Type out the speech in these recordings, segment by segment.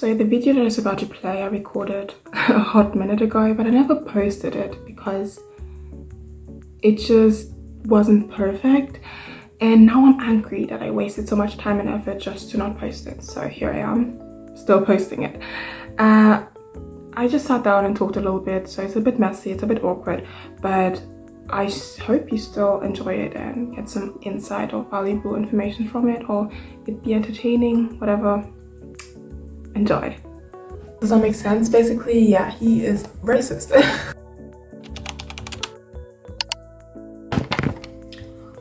So the video that I was about to play, I recorded a hot minute ago, but I never posted it because it just wasn't perfect. And now I'm angry that I wasted so much time and effort just to not post it. So here I am, still posting it. I just sat down and talked a little bit, so it's a bit messy, it's a bit awkward, but I hope you still enjoy it and get some insight or valuable information from it, or it be entertaining, whatever. Enjoy. Does that make sense? Basically, yeah, he is racist.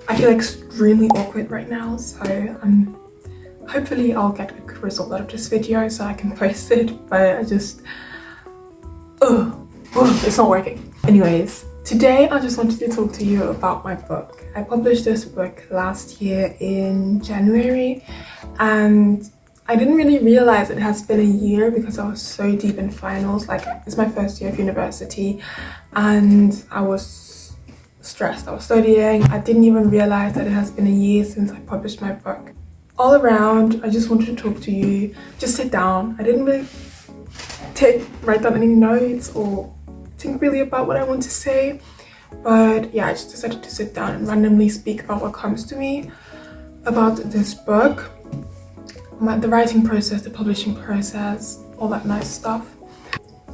I feel extremely awkward right now, so hopefully I'll get a good result out of this video so I can post it, but I just it's not working. Anyways, today I just wanted to talk to you about my book. I published this book last year in January, and I didn't really realize it has been a year because I was so deep in finals. Like, it's my first year of university and I was stressed. I was studying. I didn't even realize that it has been a year since I published my book. All around, I just wanted to talk to you. Just sit down. I didn't really write down any notes or think really about what I want to say, but yeah, I just decided to sit down and randomly speak about what comes to me about this book, the writing process, the publishing process, all that nice stuff.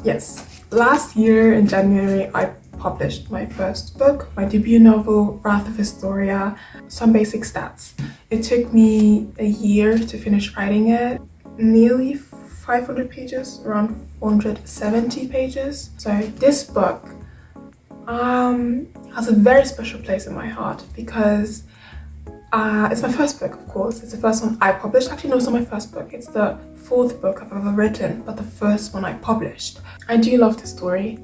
Yes, last year in January I published my first book, my debut novel, Wrath of Astoria. Some basic stats. It took me a year to finish writing it, nearly 500 pages, around 470 pages. So this book has a very special place in my heart because it's my first book, of course. It's the first one I published. Actually, no, it's not my first book. It's the fourth book I've ever written, but the first one I published. I do love the story.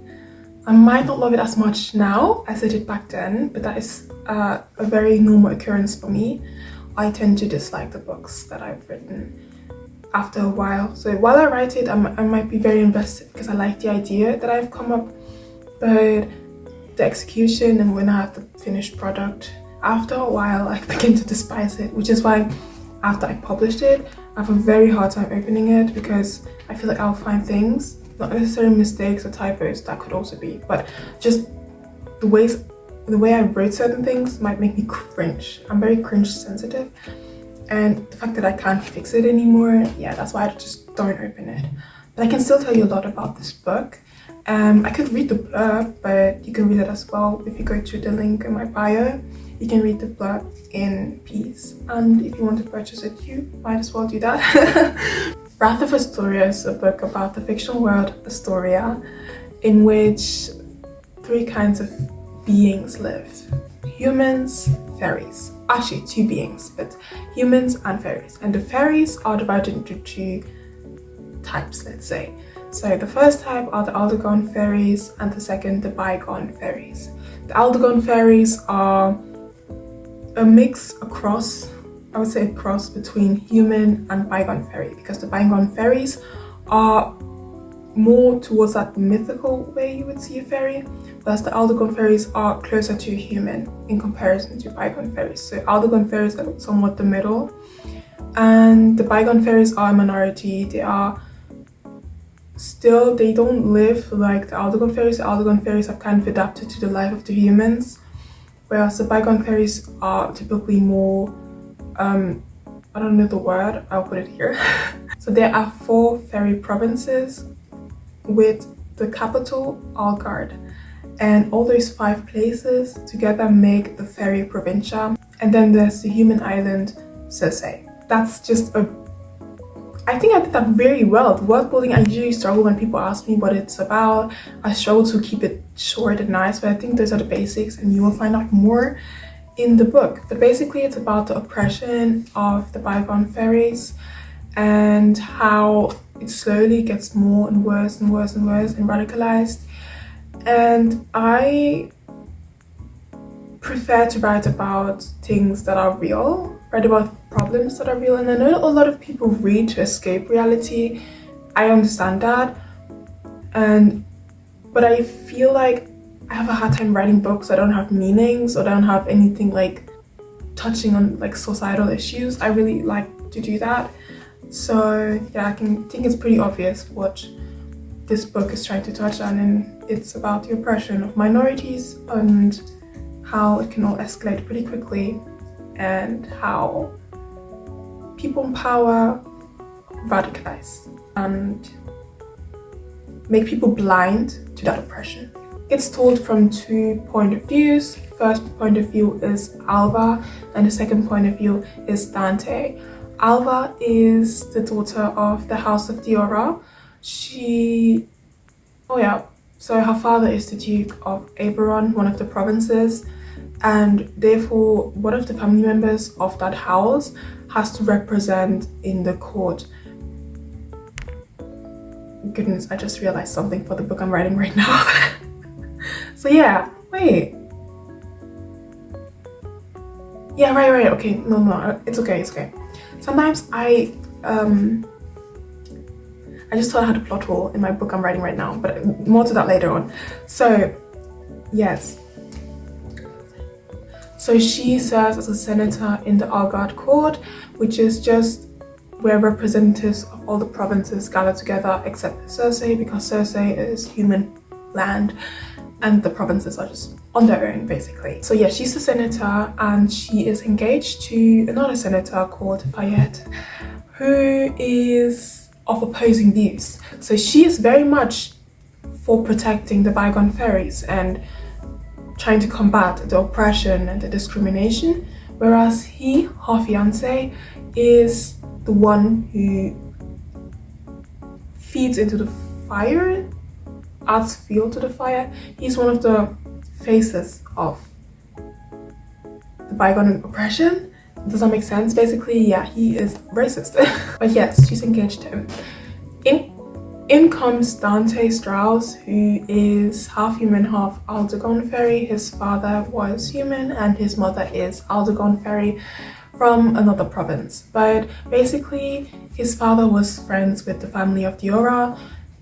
I might not love it as much now as I did back then, but that is a very normal occurrence for me. I tend to dislike the books that I've written after a while. So while I write it, I might be very invested because I like the idea that I've come up, but the execution and when I have the finished product, after a while I begin to despise it, which is why after I published it, I have a very hard time opening it because I feel like I'll find things, not necessarily mistakes or typos, that could also be, but just the way I wrote certain things might make me cringe. I'm very cringe sensitive. And the fact that I can't fix it anymore, yeah, that's why I just don't open it. But I can still tell you a lot about this book. I could read the blurb, but you can read it as well. If you go to the link in my bio, you can read the blurb in peace. And if you want to purchase it, you might as well do that. Wrath of Astoria is a book about the fictional world Astoria, in which three kinds of beings live. Humans, fairies. Actually, two beings, but humans and fairies. And the fairies are divided into two types, let's say. So the first type are the Aldegon fairies, and the second, the bygone fairies. The Aldegon fairies are a cross between human and bygone fairy, because the bygone fairies are more towards that mythical way you would see a fairy, whereas the Aldegon fairies are closer to human in comparison to bygone fairies. So Aldegon fairies are somewhat the middle, and the bygone fairies are a minority. They don't live like the Aldegon fairies. The Aldegon fairies have kind of adapted to the life of the humans, whereas the bygone fairies are typically more, I don't know the word, I'll put it here. So there are 4 fairy provinces with the capital Algard, and all those 5 places together make the fairy provincia. And then there's the human island Circe. That's just I think I did that very well. The word building, I usually struggle when people ask me what it's about. I struggle to keep it short and nice, but I think those are the basics, and you will find out more in the book. But basically it's about the oppression of the bygone fairies and how it slowly gets more and worse and worse and worse and radicalized. And I prefer to write about things that are real, write about problems that are real. And I know a lot of people read to escape reality. I understand that, but I feel like I have a hard time writing books that don't have meanings or don't have anything like touching on like societal issues. I really like to do that. So yeah, I think it's pretty obvious what this book is trying to touch on, and it's about the oppression of minorities and how it can all escalate pretty quickly, and how people in power radicalize and make people blind to that oppression. It's told from two point of views. First point of view is Alva, and the second point of view is Dante. Alva is the daughter of the House of Diora. So her father is the Duke of Averon, one of the provinces, and therefore one of the family members of that house has to represent in the court. Goodness, I just realized something for the book I'm writing right now. So yeah, wait. Yeah, right, okay, no, it's okay. Sometimes I just thought I had a plot hole in my book I'm writing right now, but more to that later on. So, yes. So she serves as a senator in the Algard court, which is just where representatives of all the provinces gather together except Circe, because Circe is human land and the provinces are just on their own, basically. So yeah, she's the senator, and she is engaged to another senator called Fayette, who is of opposing views. So she is very much for protecting the bygone fairies and trying to combat the oppression and the discrimination, whereas he, her fiance, is the one who feeds into the fire, adds fuel to the fire. He's one of the faces of the bygone oppression. Does that make sense? Basically, yeah, he is racist. But yes, she's engaged to him. In comes Dante Strauss, who is half human, half Aldegon fairy. His father was human and his mother is Aldegon fairy from another province. But basically, his father was friends with the family of Diora,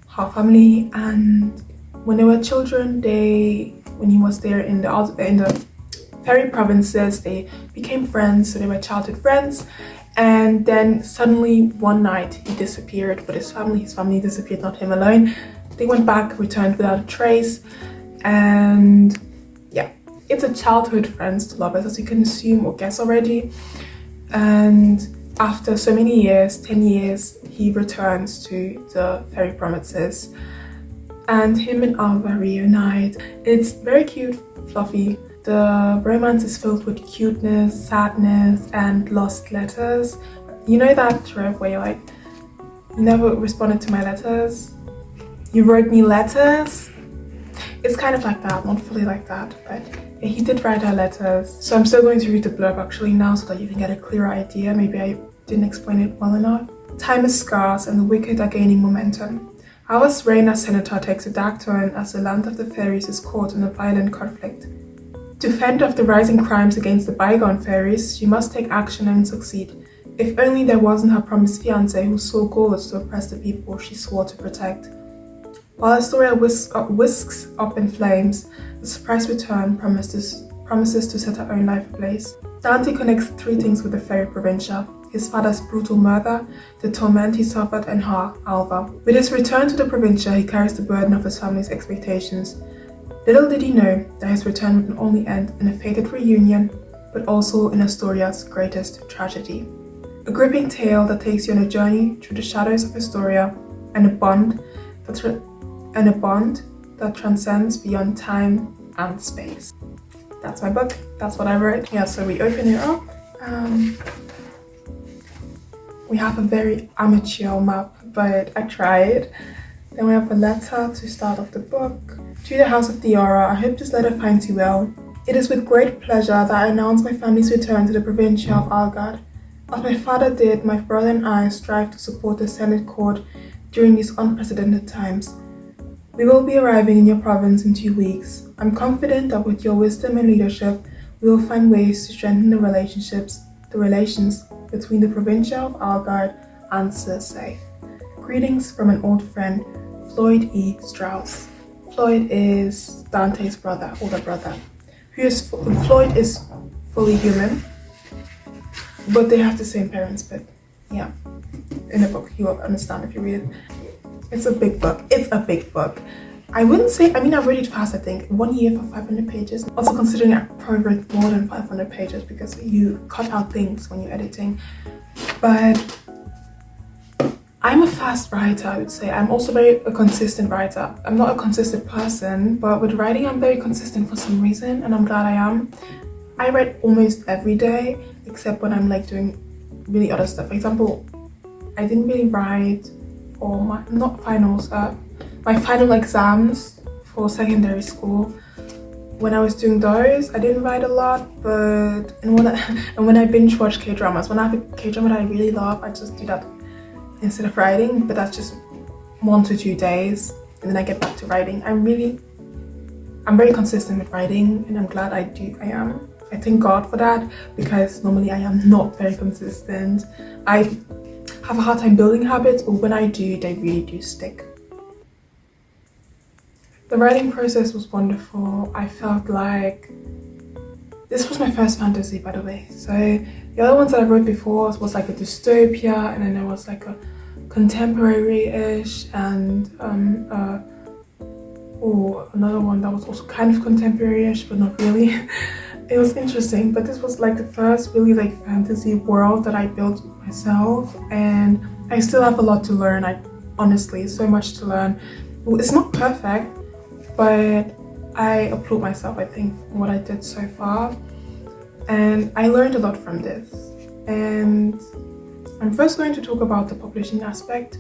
her family, and when they were children, when he was there in the fairy provinces, they became friends, so they were childhood friends. And then suddenly one night he disappeared, but his family disappeared, not him alone. They went back, returned without a trace, and yeah, it's a childhood friends to lovers, as you can assume or guess already. And after so many years, 10 years, he returns to the fairy provinces, and him and Alva reunite. It's very cute, fluffy. The romance is filled with cuteness, sadness, and lost letters. You know that trope where you're like, you never responded to my letters? You wrote me letters? It's kind of like that, not fully like that, but yeah, he did write her letters. So I'm still going to read the blurb actually now so that you can get a clearer idea. Maybe I didn't explain it well enough. Time is scarce and the wicked are gaining momentum. Alva's reign as senator takes a dark turn as the land of the fairies is caught in a violent conflict. To fend off the rising crimes against the bygone fairies, she must take action and succeed. If only there wasn't her promised fiancé who saw goals to oppress the people she swore to protect. While Astoria whisks up in flames, the surprise return promises to set her own life ablaze. Dante connects three things with the fairy provincia: his father's brutal murder, the torment he suffered, and her, Alva. With his return to the provincia, he carries the burden of his family's expectations. Little did he know that his return would not only end in a fated reunion, but also in Astoria's greatest tragedy. A gripping tale that takes you on a journey through the shadows of Astoria, and a bond that transcends beyond time and space. That's my book. That's what I wrote. Yeah, so we open it up. We have a very amateur map, but I tried. Then we have a letter to start off the book. To the House of Diora, I hope this letter finds you well. It is with great pleasure that I announce my family's return to the provincia of Algard. As my father did, my brother and I strive to support the Senate court during these unprecedented times. We will be arriving in your province in 2 weeks. I'm confident that with your wisdom and leadership, we will find ways to strengthen the relations between the provincia of Algard and Circe. Greetings from an old friend, Floyd E. Strauss. Floyd is Dante's older brother. Floyd is fully human, but they have the same parents, but yeah, in a book. You will understand if you read it. It's a big book. It's a big book. I wouldn't say, I mean, I read it fast, I think. 1 year for 500 pages. Also considering I probably read more than 500 pages because you cut out things when you're editing. But I'm a fast writer, I would say. I'm also a consistent writer. I'm not a consistent person, but with writing, I'm very consistent for some reason, and I'm glad I am. I write almost every day, except when I'm like doing really other stuff. For example, I didn't really write for my, not finals, my final exams for secondary school. When I was doing those, I didn't write a lot, but and when I binge watch K-dramas, when I have a K-drama that I really love, I just do that instead of writing, but that's just 1 to 2 days, and then I get back to writing. I'm very consistent with writing, and I'm glad I am. I thank God for that, because normally I am not very consistent. I have a hard time building habits, but when I do, they really do stick. The writing process was wonderful. I felt like this was my first fantasy, by the way. So the other ones that I wrote before was like a dystopia, and then there was like a contemporary-ish, and another one that was also kind of contemporary-ish, but not really. It was interesting, but this was like the first really like fantasy world that I built myself, and I still have a lot to learn. Honestly, so much to learn. It's not perfect, but I applaud myself, I think, for what I did so far, and I learned a lot from this. And I'm first going to talk about the publishing aspect.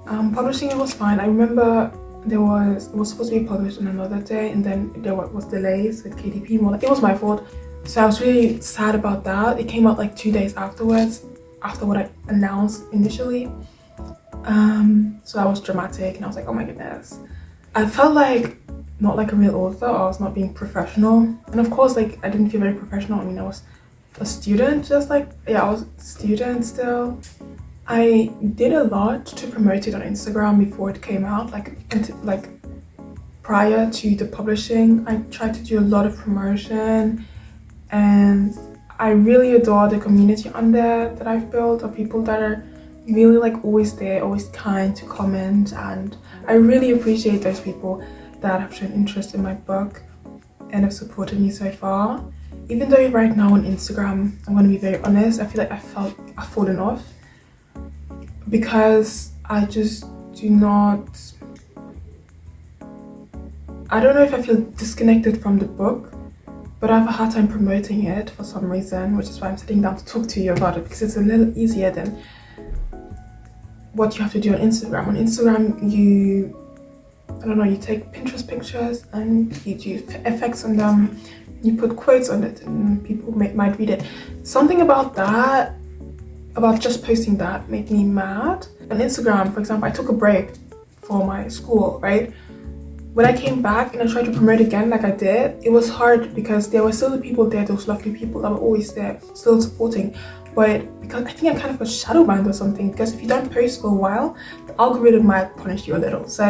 Publishing, it was fine. I remember it was supposed to be published on another day, and then there was delays with KDP. More like, it was my fault, so I was really sad about that. It came out like 2 days afterwards, after what I announced initially. So I was dramatic, and I was like, oh my goodness. I felt like not like a real author. I was not being professional, and of course, like, I didn't feel very professional. I mean, I was a student, just like, yeah, I was a student still. I did a lot to promote it on Instagram before it came out, like prior to the publishing. I tried to do a lot of promotion, and I really adore the community on there that I've built, of people that are really like always there, always kind to comment, and I really appreciate those people that have shown interest in my book and have supported me so far. Even though right now on Instagram, I'm going to be very honest, I feel like I've fallen off, because I just do not, I don't know if I feel disconnected from the book, but I have a hard time promoting it for some reason, which is why I'm sitting down to talk to you about it, because it's a little easier than what you have to do on Instagram. On Instagram, you take Pinterest pictures and you do effects on them, you put quotes on it, and people might read it. Something about that, about just posting that, made me mad. On Instagram, for example, I took a break for my school, right? When I came back and I tried to promote again like I did, it was hard because there were still the people there, those lovely people that were always there, still supporting. But because I think I kind of got shadow banned or something, because if you don't post for a while, the algorithm might punish you a little. So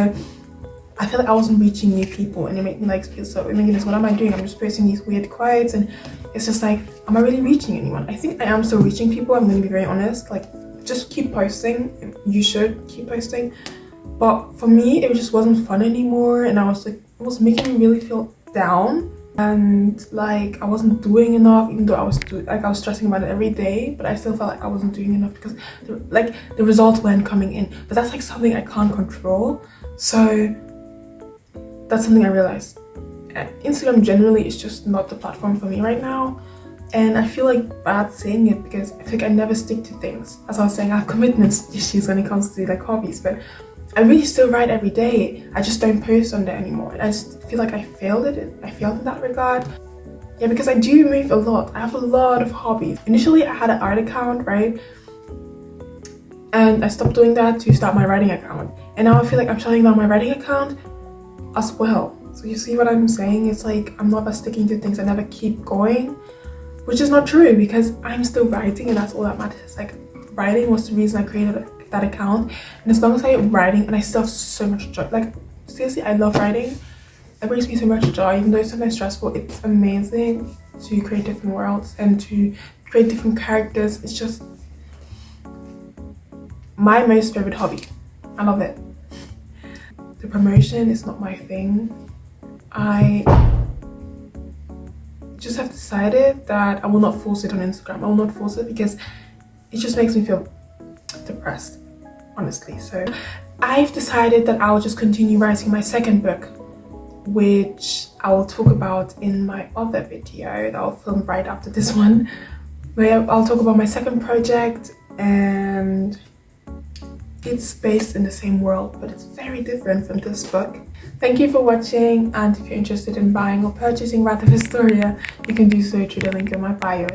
I feel like I wasn't reaching new people, and it made me like feel so, oh my goodness, what am I doing? I'm just posting these weird quotes, and it's just like, am I really reaching anyone? I think I am still reaching people, I'm going to be very honest. Like, just keep posting. You should keep posting. But for me, it just wasn't fun anymore, and I was like, it was making me really feel down, and like I wasn't doing enough, even though I was stressing about it every day, but I still felt like I wasn't doing enough because the results weren't coming in. But that's like something I can't control. So that's something I realized. Instagram generally is just not the platform for me right now, and I feel like bad saying it because I think I never stick to things. As I was saying, I have commitments issues when it comes to like hobbies, but I really still write every day. I just don't post on there anymore, and I just feel like I failed in that regard. Yeah, because I do move a lot. I have a lot of hobbies. Initially, I had an art account, right? And I stopped doing that to start my writing account, and now I feel like I'm shutting down my writing account as well. So you see what I'm saying? It's like I'm not sticking to things. I never keep going, which is not true because I'm still writing, and that's all that matters. Like, writing was the reason I created that account, and as long as I'm writing, and I still have so much joy. Like, seriously, I love writing. It brings me so much joy, even though it's sometimes stressful. It's amazing to create different worlds and to create different characters. It's just, my most favorite hobby. I love it. The promotion is not my thing. I just have decided that I will not force it on Instagram. I will not force it because it just makes me feel depressed, honestly. So I've decided that I'll just continue writing my second book, which I will talk about in my other video that I'll film right after this one, where I'll talk about my second project, and it's based in the same world, but it's very different from this book. Thank you for watching, and if you're interested in buying or purchasing Writer of Astoria, you can do so through the link in my bio.